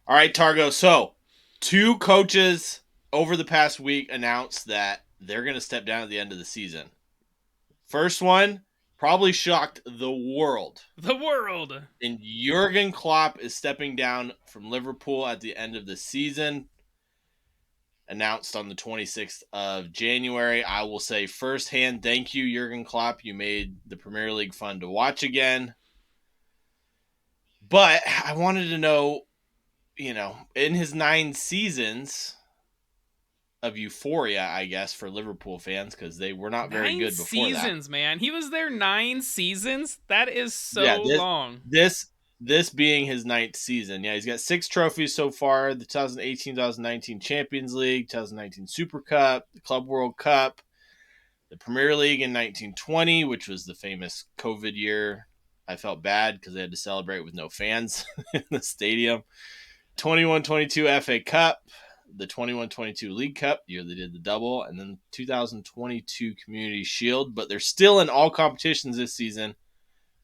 All right, Targo. So, two coaches over the past week announced that they're going to step down at the end of the season. First one probably shocked the world. The world. And Jurgen Klopp is stepping down from Liverpool at the end of the season. Announced on the 26th of January. I will say firsthand, thank you, Jurgen Klopp. You made the Premier League fun to watch again. But I wanted to know, in his 9 seasons of euphoria, I guess, for Liverpool fans, because they were not very Nine good before that. seasons, man. He was there 9 seasons. That is Yeah, so long. this being his 9th season. Yeah, he's got 6 trophies so far: the 2018-2019 Champions League, 2019 Super Cup, the Club World Cup, the Premier League in 1920, which was the famous COVID year. I felt bad because they had to celebrate with no fans in the stadium. 21-22 FA Cup, the 21-22 League Cup, the year they did the double, and then 2022 Community Shield. But they're still in all competitions this season.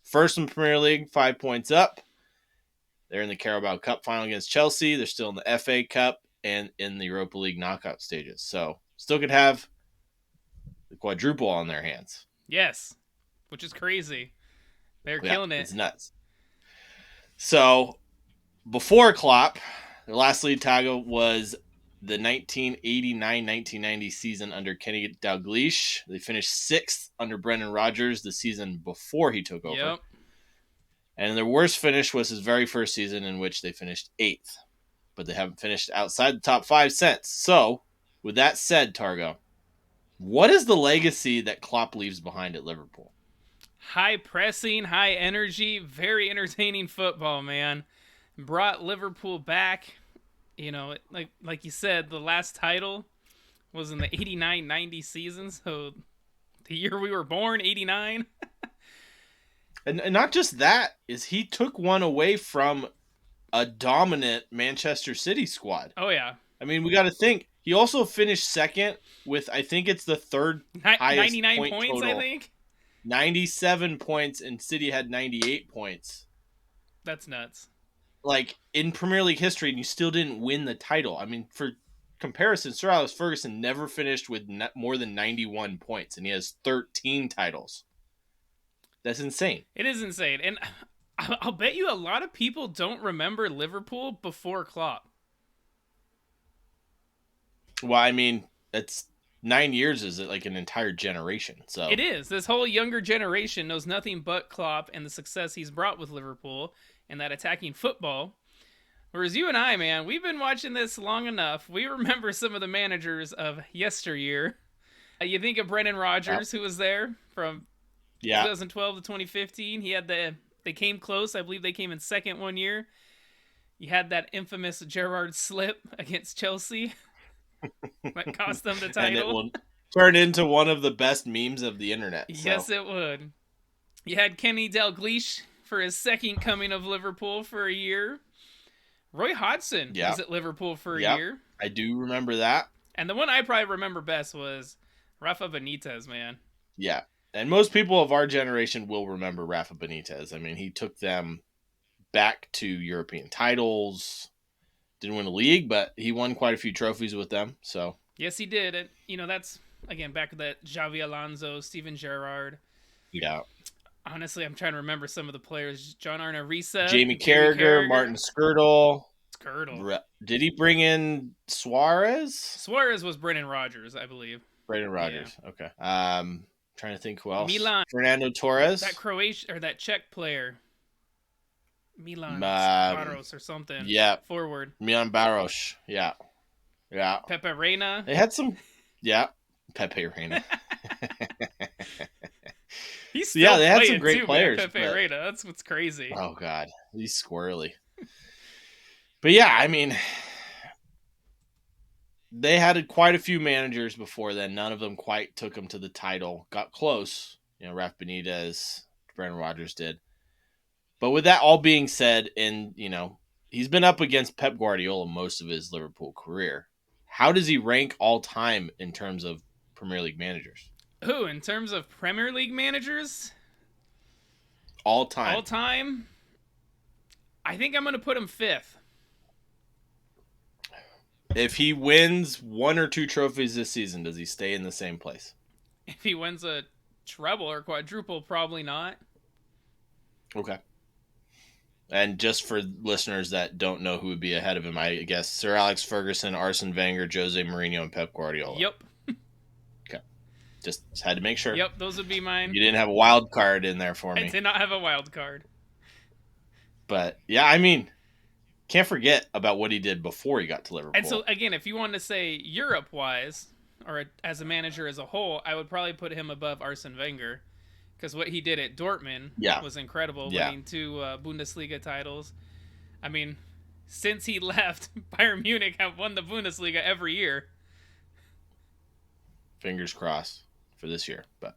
First in Premier League, 5 points up. They're in the Carabao Cup final against Chelsea. They're still in the FA Cup and in the Europa League knockout stages. So still could have the quadruple on their hands. Yes, which is crazy. They're killing it. It's nuts. So before Klopp, their last league title was the 1989-1990 season under Kenny Dalglish. They finished 6th under Brendan Rodgers the season before he took over. Yep. And their worst finish was his very first season, in which they finished 8th. But they haven't finished outside the top 5 since. So, with that said, Targo, what is the legacy that Klopp leaves behind at Liverpool? High pressing, high energy, very entertaining football, man. Brought Liverpool back. You know, like you said, the last title was in the 89-90 season, so the year we were born, 89. And not just that, is he took one away from a dominant Manchester City squad. Oh, yeah. I mean, we got to think. He also finished second with, I think it's the third highest 99 point points, total. I think. 97 points, and City had 98 points. That's nuts. Like, in Premier League history, and you still didn't win the title. I mean, for comparison, Sir Alex Ferguson never finished with more than 91 points, and he has 13 titles. That's insane. It is insane. And I'll bet you a lot of people don't remember Liverpool before Klopp. Well, I mean, that's 9 years is like an entire generation. So it is. This whole younger generation knows nothing but Klopp and the success he's brought with Liverpool and that attacking football. Whereas you and I, man, we've been watching this long enough. We remember some of the managers of yesteryear. You think of Brendan Rodgers, who was there from 2012 to 2015. They came close. I believe they came in second one year. You had that infamous Gerrard slip against Chelsea that cost them the title. And it will turn into one of the best memes of the internet. Yes, it would. You had Kenny Dalglish for his second coming of Liverpool for a year. Roy Hodgson was at Liverpool for a year. I do remember that. And the one I probably remember best was Rafa Benitez, man. Yeah. And most people of our generation will remember Rafa Benitez. I mean, he took them back to European titles. Didn't win a league, but he won quite a few trophies with them. So yes, he did. And, that's, again, back to that Xavi Alonso, Steven Gerrard. Yeah. Honestly, I'm trying to remember some of the players. John Arne Riise. Jamie Carragher, Martin Skirtle. Did he bring in Suarez? Suarez was Brendan Rodgers, I believe. Brendan Rodgers, yeah. Okay. Trying to think who else. Milan. Fernando Torres. That Croatian, or that Czech player. Milan Baros or something. Yeah. Forward. Milan Baros. Yeah. Yeah. Pepe Reina. They had some. Yeah. Pepe Reina. He's still they had some great too, players. Man, Pepe Reina. That's what's crazy. Oh, God. He's squirrely. But yeah, I mean, they had quite a few managers before then. None of them quite took them to the title. Got close. Raf Benitez, Brendan Rodgers did. But with that all being said, and, he's been up against Pep Guardiola most of his Liverpool career. How does he rank all time in terms of Premier League managers? Who, in terms of Premier League managers? All time. All time? I think I'm going to put him 5th. If he wins 1 or 2 trophies this season, does he stay in the same place? If he wins a treble or quadruple, probably not. Okay. And just for listeners that don't know who would be ahead of him, I guess Sir Alex Ferguson, Arsene Wenger, Jose Mourinho, and Pep Guardiola. Yep. Okay. Just had to make sure. Yep, those would be mine. You didn't have a wild card in there for me. I did not have a wild card. But, yeah, I mean, can't forget about what he did before he got to Liverpool. And so, again, if you want to say Europe-wise, or as a manager as a whole, I would probably put him above Arsene Wenger. Because what he did at Dortmund was incredible, winning 2 Bundesliga titles. I mean, since he left, Bayern Munich have won the Bundesliga every year. Fingers crossed for this year, but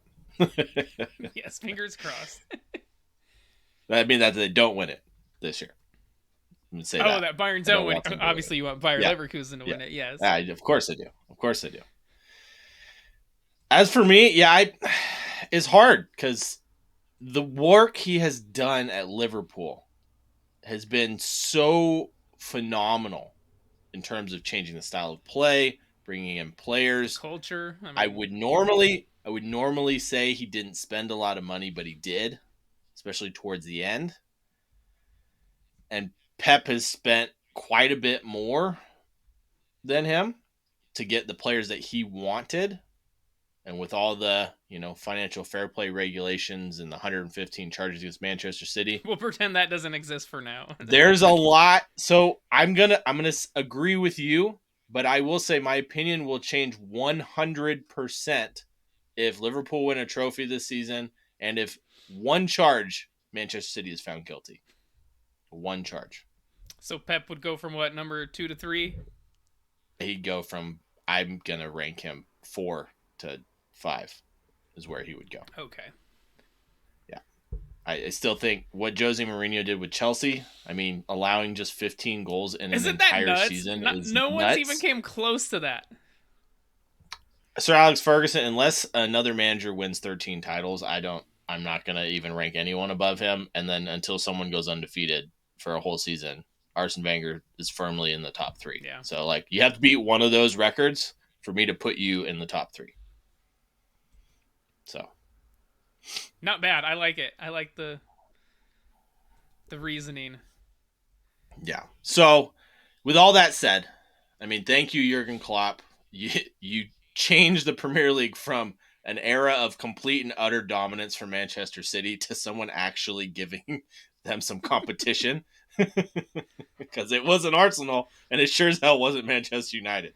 yes, fingers crossed. That means that they don't win it this year. Say that Bayern don't win. Obviously, you want Bayer Leverkusen to win it. Yes, of course I do. Of course I do. As for me, it's hard because the work he has done at Liverpool has been so phenomenal in terms of changing the style of play, bringing in players, culture. I would normally say he didn't spend a lot of money, but he did, especially towards the end. And Pep has spent quite a bit more than him to get the players that he wanted. And with all the, financial fair play regulations and the 115 charges against Manchester City, we'll pretend that doesn't exist for now. There's a lot. So I'm gonna agree with you, but I will say my opinion will change 100% if Liverpool win a trophy this season and if one charge Manchester City is found guilty. One charge. So Pep would go from what, number 2 to 3? He'd go from, I'm gonna rank him 4 to 5 is where he would go. Okay. Yeah. I still think what Jose Mourinho did with Chelsea, allowing just 15 goals in an entire season is no nuts. one's even came close to that. Sir Alex Ferguson, unless another manager wins 13 titles, I'm not going to even rank anyone above him. And then until someone goes undefeated for a whole season, Arsene Wenger is firmly in the top 3. Yeah. So, you have to beat one of those records for me to put you in the top 3. So, not bad. I like it. I like the reasoning. Yeah. So, with all that said, thank you, Jurgen Klopp. You changed the Premier League from an era of complete and utter dominance for Manchester City to someone actually giving them some competition. Because it wasn't Arsenal, and it sure as hell wasn't Manchester United.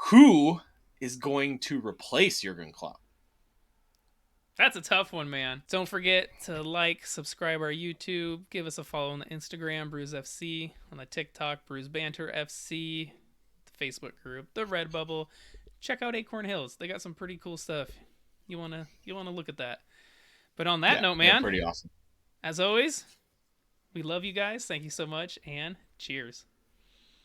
Who is going to replace Jurgen Klopp? That's a tough one, man. Don't forget to subscribe our YouTube, give us a follow on the Instagram, Brews FC, on the TikTok, Brews Banter FC, the Facebook group, the Redbubble. Check out Acorn Hills. They got some pretty cool stuff. You wanna look at that. But on that note, man, pretty awesome. As always, we love you guys. Thank you so much, and cheers.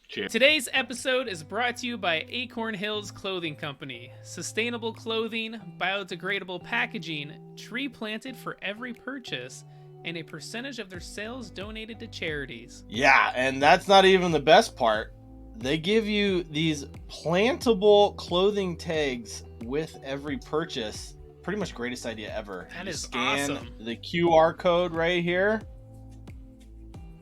Cheers. Today's episode is brought to you by Acorn Hills Clothing Company. Sustainable clothing, biodegradable packaging, tree planted for every purchase, and a percentage of their sales donated to charities. Yeah, and that's not even the best part. They give you these plantable clothing tags with every purchase. Pretty much greatest idea ever. That is scan awesome. The QR code right here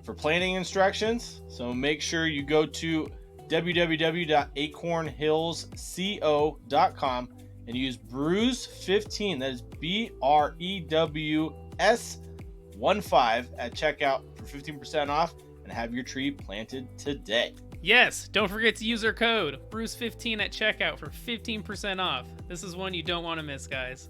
for planting instructions. So make sure you go to www.acornhillsco.com and use Brews15. That is BREWS15 at checkout for 15% off and have your tree planted today. Yes, don't forget to use our code Brews15 at checkout for 15% off. This is one you don't want to miss, guys.